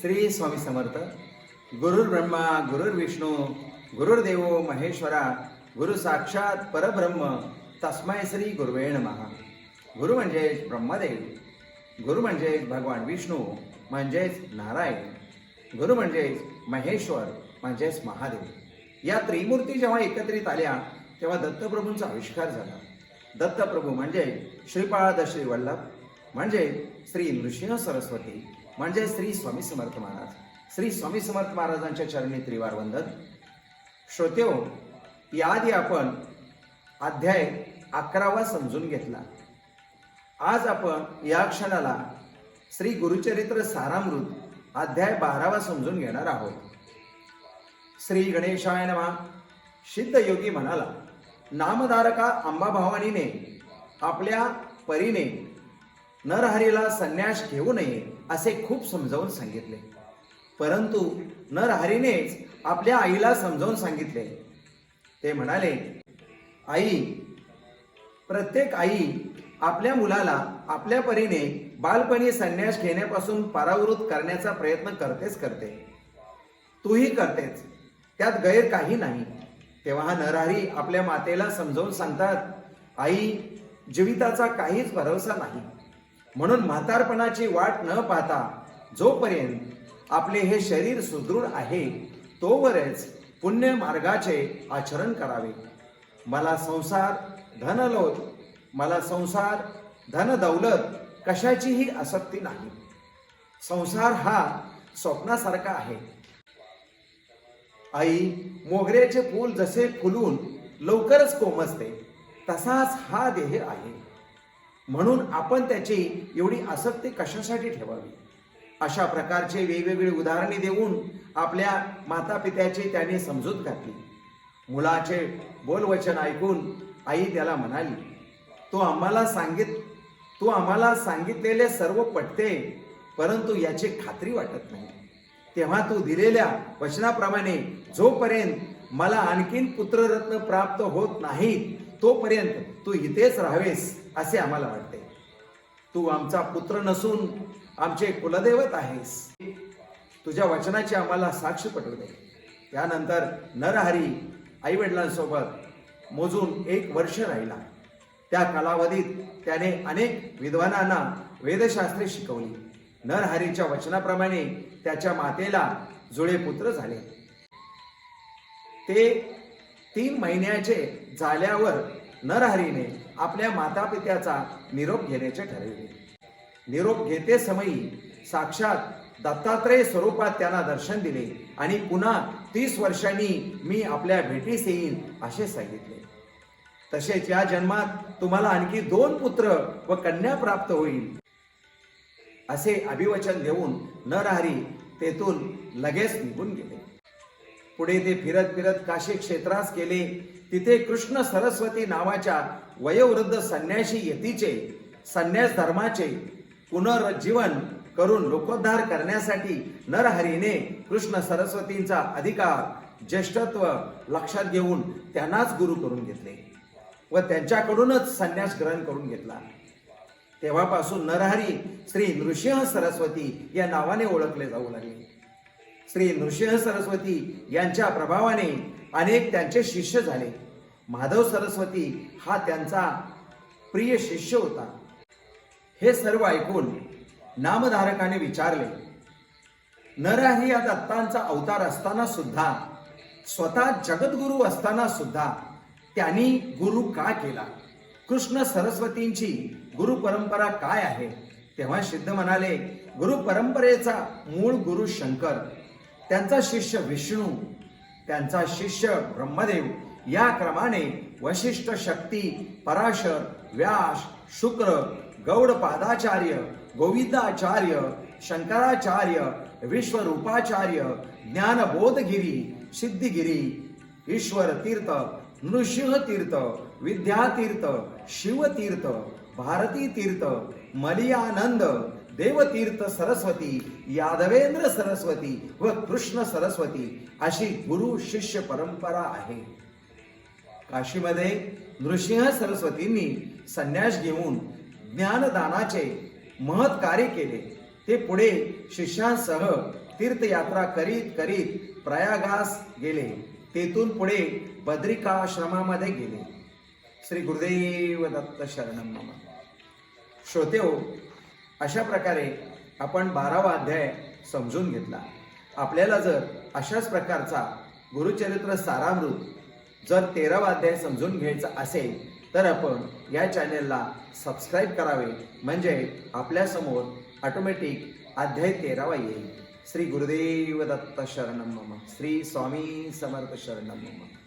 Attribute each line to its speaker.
Speaker 1: श्री स्वामी समर्थ. गुरुर्ब्रह्मा गुरुर्विष्णू गुरुर्देव महेश्वरा गुरु साक्षात परब्रह्म तस्मै श्री गुरुवे नमः. गुरु म्हणजेच ब्रह्मदेव, गुरु म्हणजेच भगवान विष्णू म्हणजेच नारायण, गुरु म्हणजेच महेश्वर म्हणजेच महादेव. या त्रिमूर्ती जेव्हा एकत्रित आल्या तेव्हा दत्तप्रभूंचा आविष्कार झाला. दत्तप्रभू म्हणजे श्रीपाद श्री वल्लभ, म्हणजे श्री नृसिंह सरस्वती, म्हणजे श्री स्वामी समर्थ महाराज. श्री स्वामी समर्थ महाराजांच्या चरणी त्रिवार वंदन. श्रोतेहो, याआधी आपण अध्याय 11वा समजून घेतला. आज आपण या क्षणाला श्री गुरुचरित्र सारामृत अध्याय 12वा समजून घेणार आहोत. श्री गणेशाय नमः. सिद्ध योगी म्हणाला, नामधारका अंबाभवानीने आपल्या परीने नरहरीला संन्यास घेऊ नये असे खूप समजावून सांगितले, परंतु नरहरीनेच आपल्या आईला समजावून सांगितले. ते म्हणाले, आई, प्रत्येक आई आपल्या मुलाला आपल्या परीने बालपणी संन्यास घेण्यापासून परावृत्त करण्याचा प्रयत्न करतेच करते. तूही करतेच, त्यात गैर काही नाही. तेव्हा नरहरी आपल्या मातेला समजावून सांगतात, आई, जीविताचा काहीच भरवसा नाही, म्हणून म्हातारपणाची वाट न पाहता जोपर्यंत आपले हे शरीर सुदृढ आहे तोवरच पुण्य मार्गाचे आचरण करावे. मला संसार धन दौलत कशाचीही आसक्ती नाही. संसार हा स्वप्नासारखा आहे. आई, मोगऱ्याचे फूल जसे फुलून लवकरच कोमजते तसाच हा देह आहे, म्हणून आपण त्याची एवढी आसक्ती कशासाठी ठेवावी. अशा प्रकारचे वेगवेगळी उदाहरणे देऊन आपल्या माता पित्याची त्याने समजूत घातली. मुलाचे बोलवचन ऐकून आई त्याला म्हणाली, तू आम्हाला सांगितलेले सर्व पटते, परंतु याची खात्री वाटत नाही. तेव्हा तू दिलेल्या वचनाप्रमाणे जोपर्यंत मला आणखीन पुत्ररत्न प्राप्त होत नाही तोपर्यंत तू इथेच राहावेस असे आम्हाला वाटते. तू आमचा पुत्र नसून आमचे कुलदैवत आहेस. तुझ्या वचनाची आम्हाला साक्ष पटवू दे. त्यानंतर नरहरी आई वडिलांसोबत मोजून 1 वर्ष राहिला. त्या कालावधीत त्याने अनेक विद्वानांना वेदशास्त्रे शिकवली. नरहरीच्या वचनाप्रमाणे त्याच्या मातेला जुळे पुत्र झाले. ते 3 महिन्याचे झाल्यावर नरहरीने आपल्या माता पित्याचा निरोप घेण्याचे ठरविले. निरोप घेते समयी साक्षात दत्तात्रय स्वरूपात त्यांना दर्शन दिले आणि पुन्हा 30 वर्षांनी मी आपल्या भेटीस येईन असे सांगितले. तसेच या जन्मात तुम्हाला आणखी 2 पुत्र व कन्या प्राप्त होईल असे अभिवचन देऊन नरहरी तेथून लगेच निघून गेले. पुढे ते फिरत फिरत काशी क्षेत्रास गेले. तिथे कृष्ण सरस्वती नावाच्या वयोवृद्ध संन्यासी यतीचे संन्यास धर्माचे पुनरुज्जीवन करून लोकोद्धार करण्यासाठी नरहरीने कृष्ण सरस्वतींचा अधिकार ज्येष्ठत्व लक्षात घेऊन त्यांनाच गुरु करून घेतले व त्यांच्याकडूनच संन्यास ग्रहण करून घेतला. तेव्हापासून नरहरी श्री नृसिंह सरस्वती या नावाने ओळखले जाऊ लागले. श्री नृसिंह सरस्वती यांच्या प्रभावाने अनेक त्यांचे शिष्य झाले. माधव सरस्वती हा त्यांचा प्रिय शिष्य होता. हे सर्व ऐकून नामधारकाने विचारले, नरहरी या दत्तांचा अवतार असताना सुद्धा, स्वतः जगद्गुरु असताना सुद्धा त्यांनी गुरु का केला? कृष्ण सरस्वतींची गुरु परंपरा काय आहे? तेव्हा सिद्ध म्हणाले, गुरु परंपरेचा मूळ गुरु शंकर, त्यांचा शिष्य विष्णू, त्यांचा शिष्य ब्रह्मदेव, या क्रमाने वशिष्ठ, शक्ती, पराशर, व्यास, शुक्र, गौडपादाचार्य, गोविंदाचार्य, शंकराचार्य, विश्वरूपाचार्य, ज्ञानबोधगिरी, सिद्धिगिरी, ईश्वर तीर्थ, नृसिंह तीर्थ, विद्यातीर्थ, शिवतीर्थ, भारती तीर्थ, मलियानंद, देवतीर्थ सरस्वती, यादवेंद्र सरस्वती व कृष्ण सरस्वती अशी गुरु शिष्य परंपरा आहे. काशीमध्ये नृसिंह सरस्वतींनी संन्यास घेऊन ज्ञानदानाचे महत् कार्य केले. ते पुढे शिष्यांसह तीर्थयात्रा करीत करीत प्रयागास गेले. तेथून पुढे बद्रिकाश्रमामध्ये गेले. श्री गुरुदेव दत्त शरणम मम. श्रोतेहो, अशा प्रकारे आपण 12वा अध्याय समजून घेतला. आपल्याला जर अशाच प्रकारचा गुरुचरित्र सारामृत जर 13वा अध्याय समजून घ्यायचा असेल तर आपण या चॅनेलला सबस्क्राईब करावे, म्हणजे आपल्यासमोर ऑटोमॅटिक अध्याय 13वा येईल. श्री गुरुदेव दत्त शरणम मम. श्री स्वामी समर्थ शरणम मम.